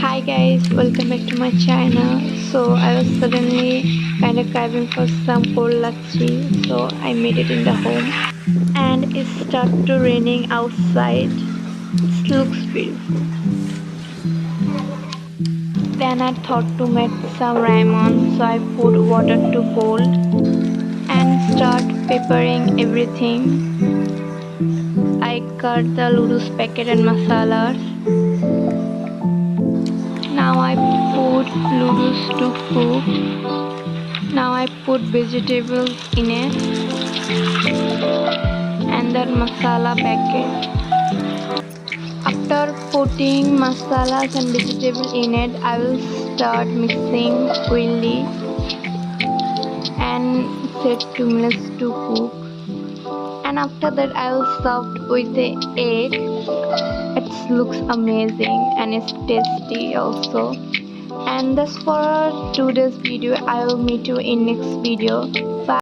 Hi guys, welcome back to my channel. So I was suddenly kind of craving for some cold lacchi, so I made it in the home and it started to raining outside. It looks beautiful. Then I thought to make some ramen, so I put water to cold and start preparing everything. I cut the noodles packet and masalas. Now I put noodles to cook. Now I put vegetables in it and then masala packet. After putting masalas and vegetable in it, I will start mixing quickly and set 2 minutes to cook. And after that I will serve with the egg. It looks amazing and it's tasty also. And that's for today's video. I will meet you in next video. Bye.